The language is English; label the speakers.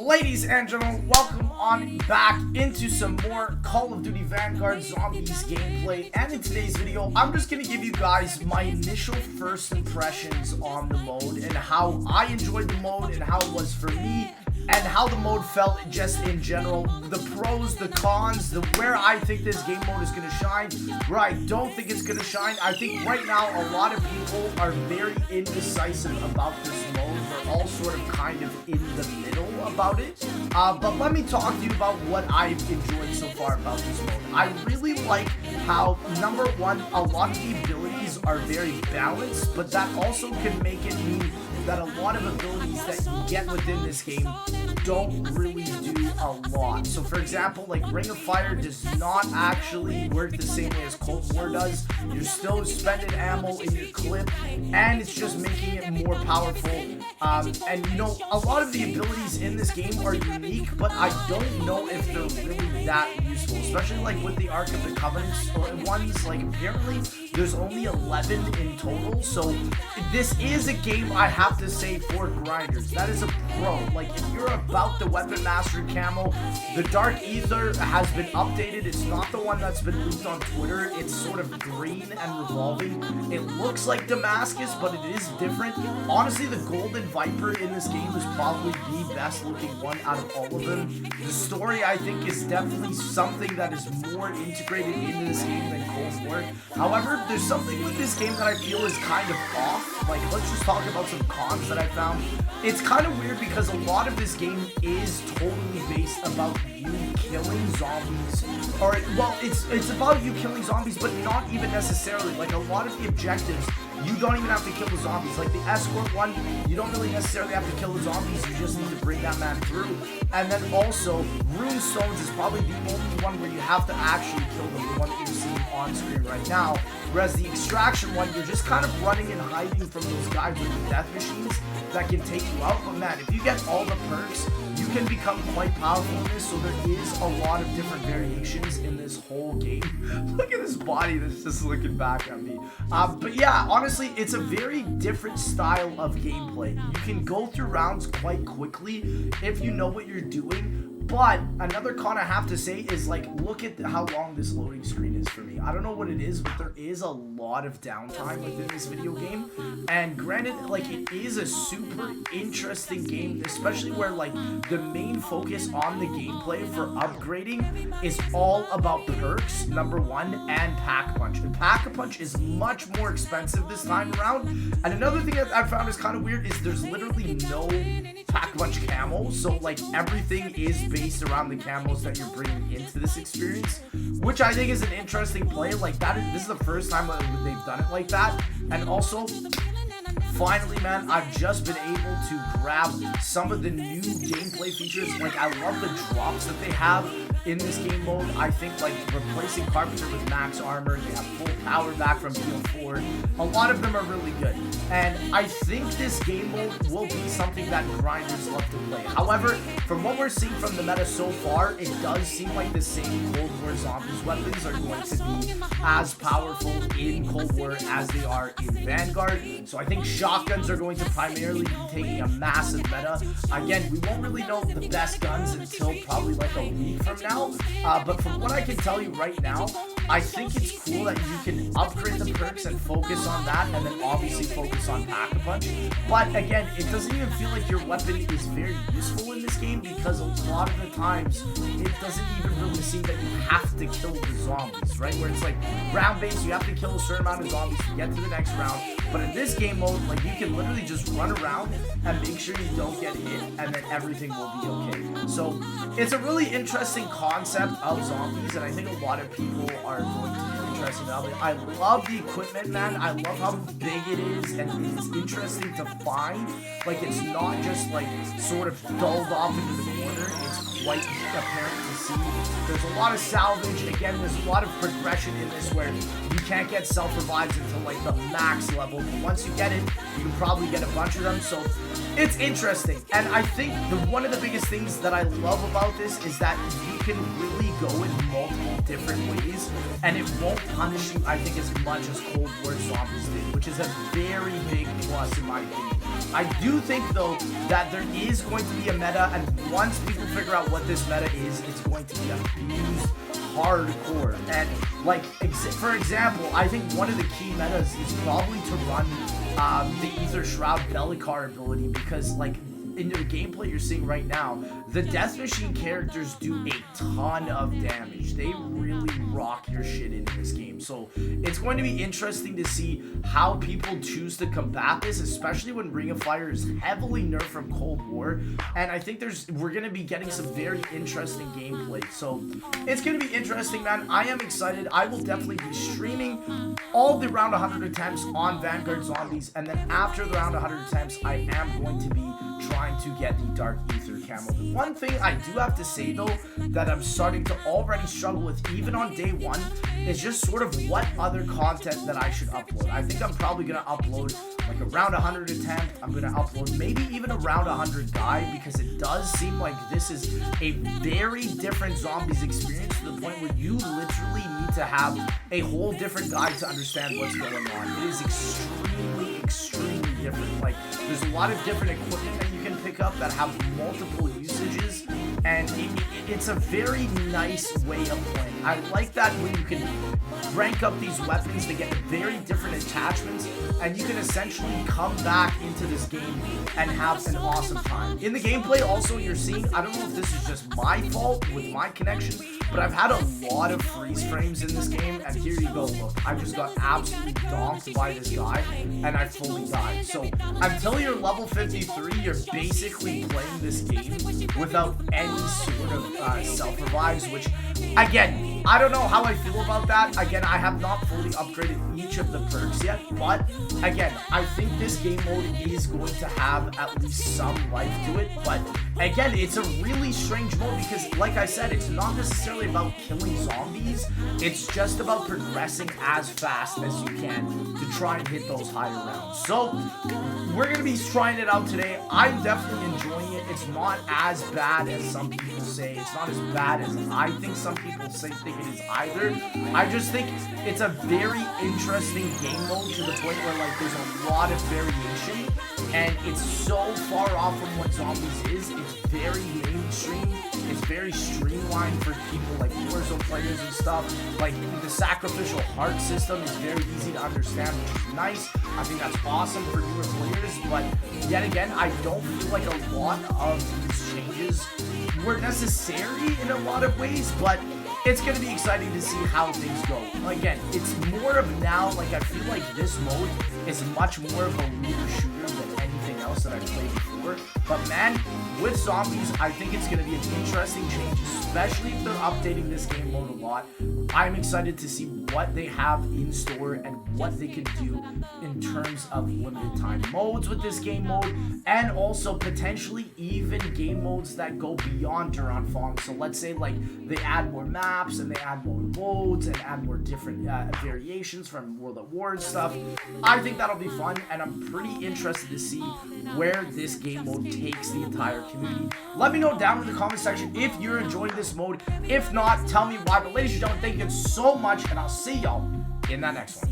Speaker 1: Ladies and gentlemen, welcome on back into some more Call of Duty Vanguard Zombies gameplay. And in today's video, I'm just going to give you guys my initial first impressions on the mode and how I enjoyed the mode and how it was for me and how the mode felt just in general. The pros, the cons, where I think this game mode is going to shine, where I don't think it's going to shine. I think right now a lot of people are very indecisive about this mode. We're all sort of kind of in the middle about it. But let me talk to you about what I've enjoyed so far about this mode. I really like how, number one, a lot of the abilities are very balanced, but that also can make it mean that a lot of abilities that you get within this game don't really do a lot. So for example, like Ring of Fire does not actually work the same way as Cold War does. You're still spending ammo in your clip, and it's just making it more powerful. And you know, a lot of the abilities in this game are unique, but I don't know if they're really that useful, especially like with the Ark of the Covenant ones. Like apparently there's only 11 in total, so this is a game I have to say for grinders. That is a pro. Like if you're about the Weapon Mastery camo, the Dark Ether has been updated. It's not the one that's been leaked on Twitter. It's sort of green and revolving. It looks like Damascus, but it is different. Honestly, the Golden Viper in this game is probably the best looking one out of all of them. The story, I think, is definitely something that is more integrated into this game than Cold War. However, there's something with this game that I feel is kind of off. Like, let's just talk about some cons that I found. It's kind of weird because a lot of this game is totally based about you killing zombies. Or, well, it's about you killing zombies, but not even necessarily. Like, a lot of the objectives, you don't even have to kill the zombies. Like the escort one, you don't really necessarily have to kill the zombies, you just need to bring that man through. And then also, Rune Stones is probably the only one where you have to actually kill them, the one that you're seeing on screen right now. Whereas the extraction one, you're just kind of running and hiding from those guys with the death machines that can take you out. But man, if you get all the perks, you can become quite powerful in this, so there is a lot of different variations in this whole game. Look at this body that's just looking back at me. But yeah, honestly, it's a very different style of gameplay. You can go through rounds quite quickly if you know what you're doing. But another con I have to say is, like, look at how long this loading screen is for me. I don't know what it is, but there is a lot of downtime within this video game. And granted, like, it is a super interesting game, especially where, like, the main focus on the gameplay for upgrading is all about perks, number one, and Pack-a-Punch. And Pack-a-Punch is much more expensive this time around. And another thing that I found is kind of weird is there's literally no Pack-a-Punch camo. So, like, everything is based around the camos that you're bringing into this experience, which I think is an interesting play. Like this is the first time that they've done it like that. And also, finally, man, I've just been able to grab some of the new gameplay features. Like, I love the drops that they have in this game mode. I think, like, replacing Carpenter with max armor, they have full power back from BO4. A lot of them are really good. And I think this game mode will be something that grinders love to play. However, from what we're seeing from the meta so far, it does seem like the same Cold War Zombies weapons are going to be as powerful in Cold War as they are in Vanguard. So I think shotguns are going to primarily be taking a massive meta. Again, we won't really know the best guns until probably like a week from now. But from what I can tell you right now, I think it's cool that you can upgrade the perks and focus on that, and then obviously focus on Pack-a-Punch. But again, it doesn't even feel like your weapon is very useful in this game, because a lot of the times it doesn't even really seem that you have to kill the zombies, right? Where it's like round-based, you have to kill a certain amount of zombies to get to the next round. But in this game mode, like, you can literally just run around and make sure you don't get hit, and then everything will be okay. So it's a really interesting concept of zombies, and I think a lot of people are going to be interested in it. I love the equipment, man. I love how big it is, and it's interesting to find. Like, it's not just like sort of dulled off into the corner. It's quite apparent to see. There's a lot of salvage. Again, there's a lot of progression in this where you can't get self-revives until like the max level, but once you get it, you can probably get a bunch of them. So it's interesting. And I think one of the biggest things that I love about this is that you can really go in multiple different ways, and it won't punish you, I think, as much as Cold War Zombies did, which is a very big plus in my opinion. I do think, though, that there is going to be a meta, and once people figure out what this meta is, it's going to be abused hardcore. And, like, for example, I think one of the key metas is probably to run the Ether Shroud Bellicar ability, because, like, in the gameplay you're seeing right now, the Death Machine characters do a ton of damage. They really rock your shit in this game. So it's going to be interesting to see how people choose to combat this, especially when Ring of Fire is heavily nerfed from Cold War. And I think we're going to be getting some very interesting gameplay. So it's going to be interesting, man. I am excited. I will definitely be streaming all the round 100 attempts on Vanguard Zombies. And then after the round 100 attempts, I am going to be trying to get the Dark Ether camo. The one thing I do have to say, though, that I'm starting to already struggle with, even on day one, is just sort of what other content that I should upload. I think I'm probably going to upload like a round 100 attempt. I'm going to upload maybe even a round 100 guide, because it does seem like this is a very different Zombies experience, to the point where you literally need to have a whole different guide to understand what's going on. It is extremely different. Like, there's a lot of different equipment that you can pick up that have multiple usages, and it's a very nice way of playing. I like that when you can rank up these weapons, they get very different attachments, and you can essentially come back into this game and have an awesome time. In the gameplay also, you're seeing, I don't know if this is just my fault with my connection, but I've had a lot of freeze frames in this game, and here you go, look, I just got absolutely donked by this guy, and I fully died. So until you're level 53, you're basically playing this game without any sort of self-revives, which, again, I don't know how I feel about that. Again, I have not fully upgraded each of the perks yet, but again, I think this game mode is going to have at least some life to it. But again, it's a really strange mode, because like I said, it's not necessarily about killing zombies. It's just about progressing as fast as you can to try and hit those higher rounds. So we're going to be trying it out today. I'm definitely enjoying it. It's not as bad as some people say. It's not as bad as I think some people think it is either. I just think it's a very interesting game mode, to the point where, like, there's a lot of variation, and it's so far off from what Zombies is. It's very mainstream. It's very streamlined for people like Warzone players and stuff. Like, the sacrificial heart system is very easy to understand, which is nice. I think that's awesome for newer players, but yet again, I don't feel like a lot of these changes were necessary in a lot of ways, but it's going to be exciting to see how things go. Again, it's more of now, like, I feel like this mode is much more of a looter shooter than anything else that I've played before. But man, with Zombies, I think it's going to be an interesting change, especially if they're updating this game mode a lot. I'm excited to see what they have in store and what they can do in terms of limited time modes with this game mode, and also potentially even game modes that go beyond Durand Fong. So let's say, like, they add more maps and they add more modes and add more different variations from World at War and stuff. I think that'll be fun, and I'm pretty interested to see where this game mode takes the entire community. Let me know down in the comment section if you're enjoying this mode. If not, tell me why. But ladies and gentlemen, thank you so much, and I'll see y'all in that next one.